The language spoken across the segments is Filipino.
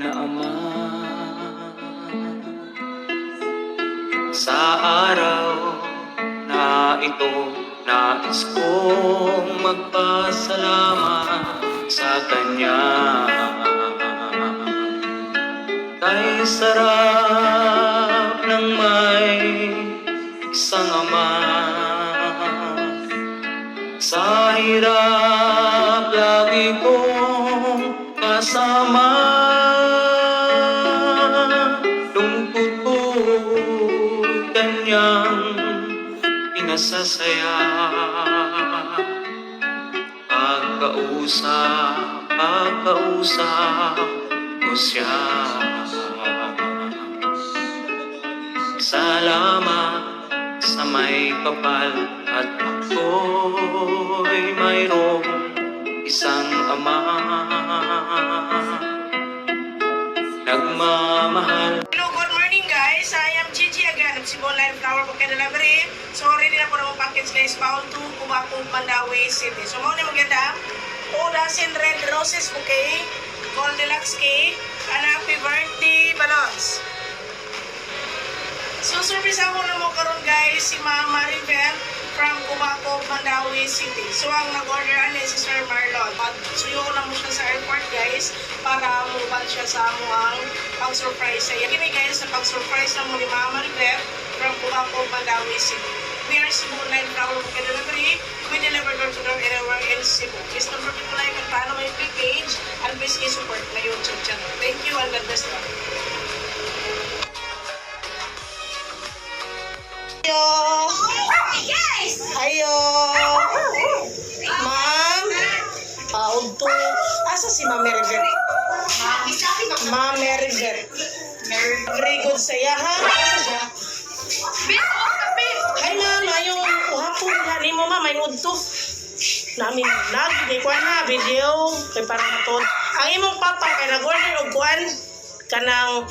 na Ama. Sa araw na ito, nais kong magpasalamat sa Kanya. Kay sarap ng may isang Ama. Sa hirap lagi kong kasama, lungkot ko'y Kanyang pinasasaya. Pagkausap ko siya. Salamat sa may kapal at ako'y mayroong isang Ama. Nagmamahal. Hello, good morning guys. I am Gigi again of Cebu Line Flower Bouquet Delivery. So ready na po na mong package guys. Bound to Cubao, Mandawi City. So muna maganda. 2 dozen red roses bouquet, gold deluxe cake, and happy birthday balloons. So service ako na mo karon guys si Ma'am Maribel from Cubao, Mandawi City. So ang nag-order ani si Sir Marlon. Suyo ko na mo siya sa airport guys para mubal siya sa amuang pang-surprise siya. Kini guys sa pang-surprise na mo ni Ma'am Maribel from Cubao, Mandawi City. We are Cebu Line Flower Bouquet Delivery. We deliver door to door anywhere in Cebu. Please don't forget to like and follow my page and please support my YouTube channel. Thank you and God bless you. Ayo. Ma'am. Unto. Asa si Ma'am Meribet? Ma'am Meribet. Very good saya ha. Asa siya? Hi ma'am, ayong uhapon gani mo ma'am, may udto. Namin nag kuan na video kay para maton. Ang imong papa kay nag-order og kuan kanang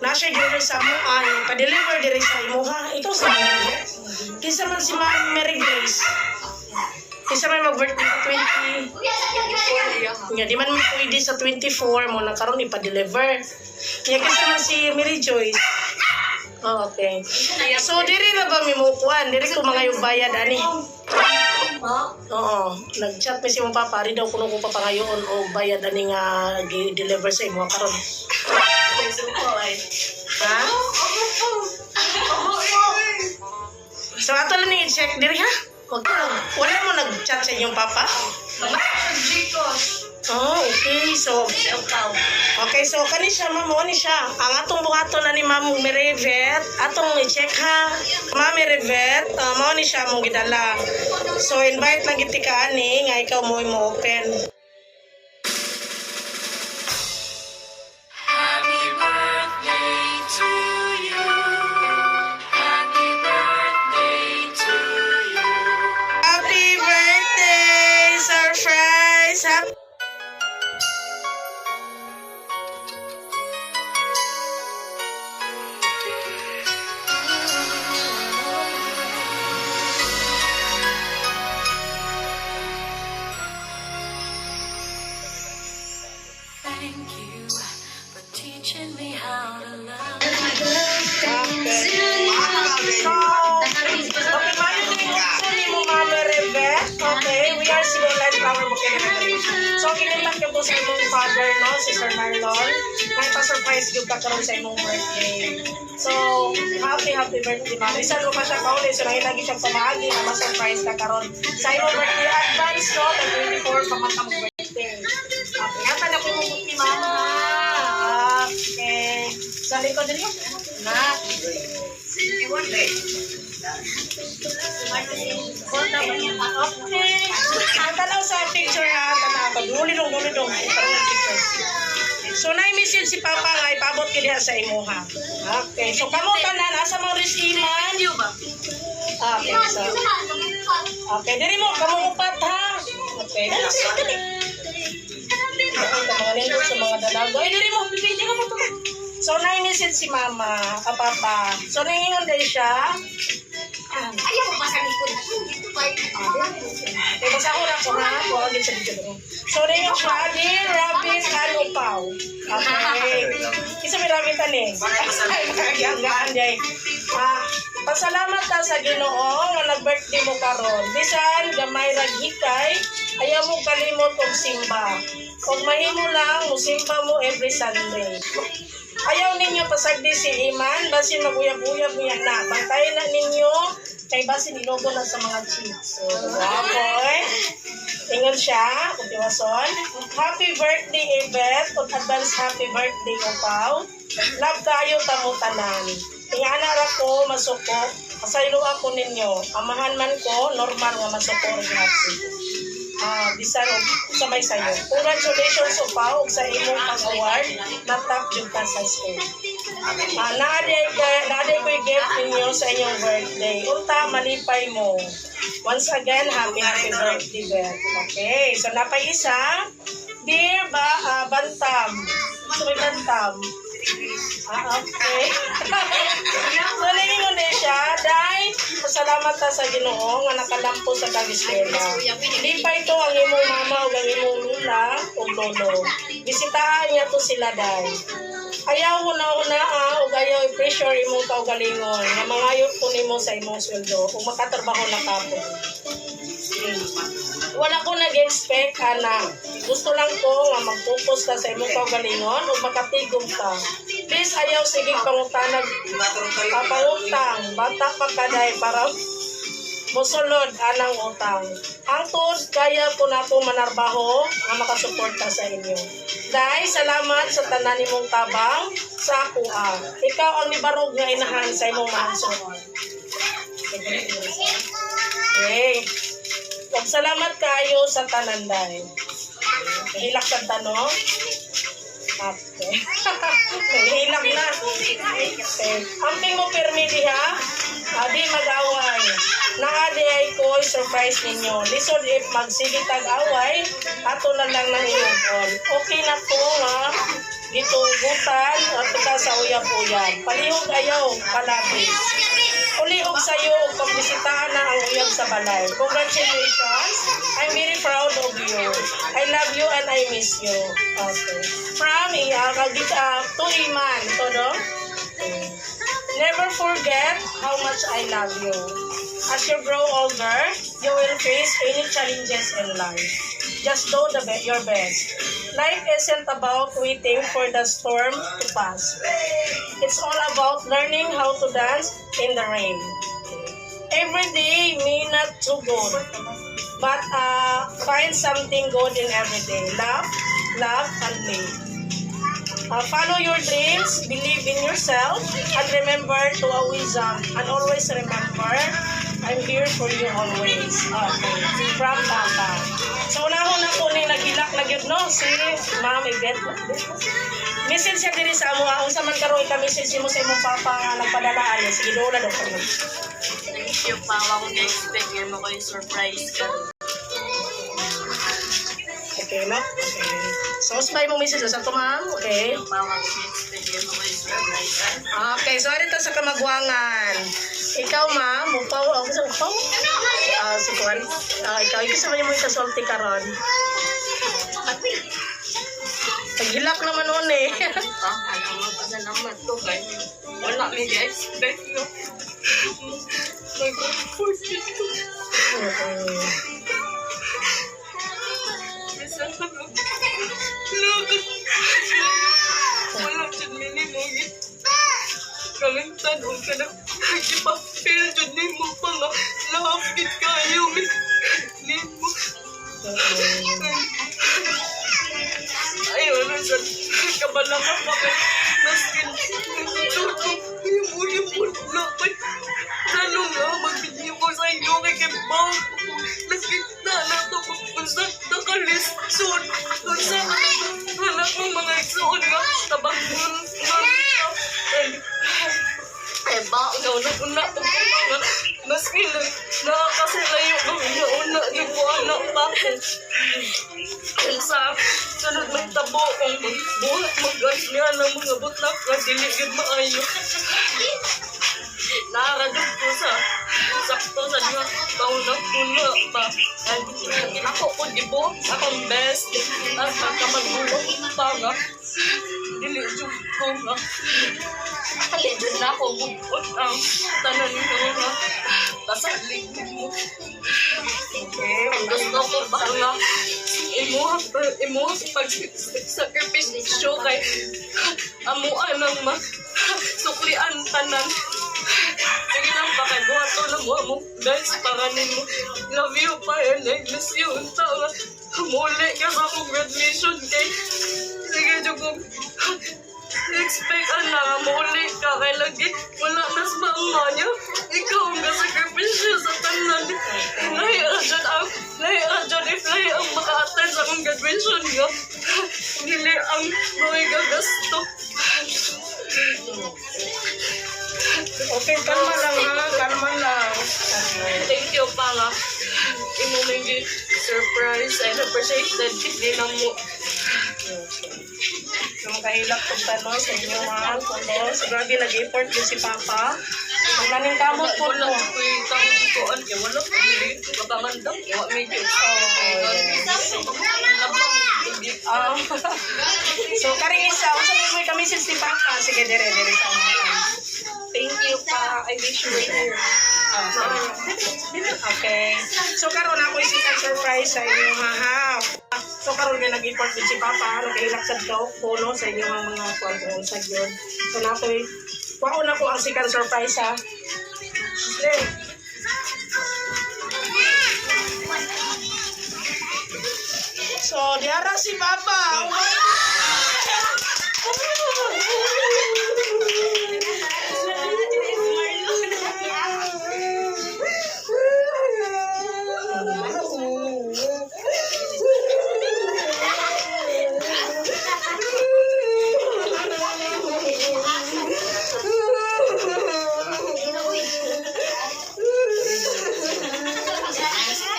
nasa order sa mo pa-deliver diri sa imo ha. Ikaw sa Meribet. Kisa man si Ma'am Mary Grace. Kisa man mag-birthday sa 20. Nga, di man pwede sa 24 mo na karon ipa-deliver. Nga, kisa man si Mary Joyce. Oh, okay. So, diri na ba mimukuan? Diri ko mga yung bayad, ani? Oo. Nag-chat pa si mong papa. Rin daw kuno ko papangayoon o bayad, ani nga deliver sa imo karon. Ha? So, ato lang i-check diri ha? Wala mo nag-chat sa inyong papa? Oh, okay. So, kani siya, ma'am, ni siya. Ang atong buhaton na ni Ma'am Meribet, atong i-check ha. Ma'am Meribet, mo ni siya mong gidala. So, invite lang giti ka ani, nga ikaw mo open. Thank you for teaching me how to love. Okay, we are Cebu Line Flower Bouquet Delivery. So, kinilang ko sa imong father, no? Si Sir Marlon. May pa-surprise yung kakaroon sa imong birthday. So, happy birthday, ma'am. Isa ko pa siya kauli. So, nangilagi siyang pamahagi na ma-surprise kakaroon sa imong birthday advance, no? Kay 24 pamatang birthday. Okay, hata na po mong buti, ma'am. Okay. Sa likod din yun. Na. Okay. Ang tanaw sa picture ha, tanaw. Dulidong. So, na-message si Papa nga ipabot ka diha sa imo ha. Okay. So, kamutan na, nasa mga resiman. Okay, so. Okay, diri mo, kamuupat ha. Okay, dali. Mga nindot sa mga dalago. Ay, diri mo, pipili ka mo to. So, na-message si Mama, Papa. So, nangingon din siya. Ayaw mo masalit ko na. Dito ba Eh, basta ko lang ko ha. Huwag din sa dito. So, rin yung siya, Dear Robin Alupaw. Okay. rabbit ani. Hanggaan day. Pasalamat ta sa Ginoo nga nag-birthday mo karon. Bisan gamay ra hikay, ayaw mo kalimot og simba. Kung mahimo lang, musimba mo every Sunday. Ayaw ninyo pasagdi si Iman, basin maguyab-uyab niya na. Bantayan na ninyo, kay basin ilogo na sa mga cheats. So, boy. Ingon siya, utiwason. Happy birthday, Ebet. Ug advance happy birthday, Upaw. Love kayo tamutanan. Ingana ra ko masuko. Pasaylo ako ninyo. Amahan man ko, normal nga masuko ug happy. Bisan og sabay sayo. Congratulations Upaw ug sa imong pag-award na top jud ka sa school. Naaday ko gift ninyo sa inyong birthday. Unta malipay mo. Once again, happy birthday, Beth. Okay, so napay isa. Dear Bantam. So may Bantam. Okay. So ninyo na siya. Dahil pasalamat ta sa Ginoo nga nakalampo sa Kagisela. Hindi pa ito ang imong mama o ang imong lula o lolo. Bisitahan niya to sila dahil. Ayaw ko na o ayaw i-pressure imong kaugalingon nga mangayot ko nimo sa imong sweldo kung makatrabaho na kapo. Wala ko nag-expect na gusto lang ko nga mag-focus ka sa imong kaugalingon o makatigom ka. Please ayaw sige pangutanag papangutang bata pa kaday para mosulod anang utang. Ang tuod kaya ko na po manarbaho nga makasuporta sa inyo. Dahil salamat sa tanan nimong tabang sa ako Ikaw ang nibarog nga inahan sa imong manso. Okay. Ug salamat kayo sa tanan dahil. Hilak sa tanong. Okay. Hilak na. Okay. Amping mo permi diha. Di mag-away. Naadi ay ko surprise ninyo. Lisod if magsigit tag-away, ato na lang ng iyon. Okay na po nga. Gitugutan at ka sa uyab-uyab. Palihog ayaw, palabis. Ulihog sa'yo o pagbisitahan na ang uyab sa balay. Congratulations. I'm very proud of you. I love you and I miss you. Okay. From to Iman. Ito, no? Never forget how much I love you. As you grow older, you will face any challenges in life. Just do your best. Life isn't about waiting for the storm to pass. It's all about learning how to dance in the rain. Every day may not too good, but find something good in every day. Love, and live. Follow your dreams, believe in yourself, and remember to always remember, I'm here for you always. Okay. From Papa. So, unahon na po ni naghilak na yun, no? Si Ma'am Ibet. Message siya diri sa amo. Kung sa man karoon ika-message mo sa imong Papa nga nagpadalaan. Sige, doon na daw kami. Thank you, Papa. Kung na-expect mo ko yung surprise ka. Okay, no? Okay. So, sabay mong message sa ito, ma'am. Okay. Papa, kung na-expect mo ko yung surprise ka. Okay, so ano sa kamagwangan? Ikaw, ma'am, upaw, ako sa upaw? Si Juan. Ikaw sa mo ikasulti ka ron. Paghilak naman nun eh. Ano mo pa salamat to, guys. Wala may expect no. Nag-force ito. Bisan ka mo. Wala dyan minimum. Kalintan mo ka na. Ipapil dyan ni mo pa nga. Lahapit kayo. Ni mo. Ayaw na sa kabalaka pa ka. Naskin. Yung ulipon na pa. Lalo nga mag-video ko sa inyo kay Kembang. Nakita na ito kung saan nakalisod. Kung saan wala kong mga iksoon nga. Tabang nun. Ba, una ito po mga maski nakakasilayo kami na una di po anak pa. Kung sa sunod magtabo kung buhat mag-gas niya ng mga butlak na diligid maayo. Nakaradog ko sa sakto sa mga taon na puna pa. Ako po di po akong best at magkamagulong pa nga. dili jud ko nga. Halidun na ako bukod ang tanan ko nga. Kasalig mo. Ang gusto ko ba nga imo pag-sakripisyo kay amuan ng suklian tanan. Sige lang pa kay buhato na mo guys para nimo. Love you pa and I miss you. Unta nga muli ka sa akong graduation kay sige jud ko expect na muli ka kay lagi wala nas mama niya. Ikaw ang gasakripisyo sa tanan. Nahiradyan if nahi ang maka-attend sa akong graduation nga. Dili ang mga gagasto. Okay, kalma lang ha. Kalma lang. Thank you pa nga. Imo may surprise and appreciated. Hindi na mo. Yung kahilak kong tanong sa inyo mga kunos. Grabe nag-effort din si Papa. Maglaning kamot po Wala po. ko yung tanguan. Kaya wala ko yung pagkangandang. Kaya medyo. So, karing isa. Unsa mo kami si Papa. Sige, dire sa mga. Thank you pa. I wish you were here. Okay. So, karon ako isikan surprise sa inyo ha. So, karon nga nag-effort din si Papa. Nag-ilak sa daw puno sa inyo mga kwarto sa yun. So, nakoy wao na ko ang sikan surprise ha. So, diara si Papa.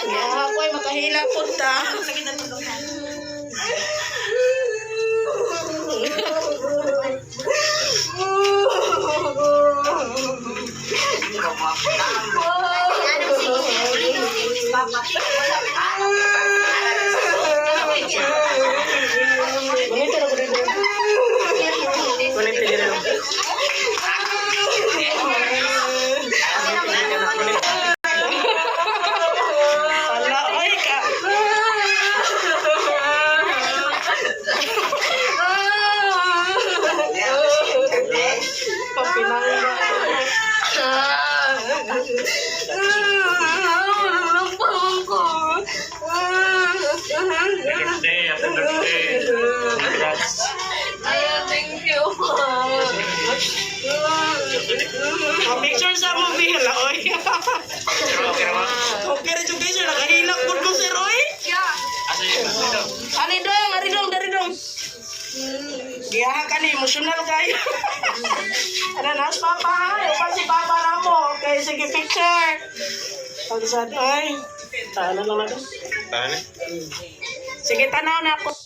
Ya, ako ay makahila po ta. Ala, ay ka. Papinangga. Happy birthday. Congrats. Thank you. Make sure sa movie hala oy. Okay ra jud guys, nakahilak pud ko si Roy. Asa yun? Ari dong. Giyahan ka ni emotional kayo. Ano nas Papa? Upan si Papa na mo. Okay, sige picture. Pagsan ay. Talo lang natin. Tahan eh. Sige tanaw na ako.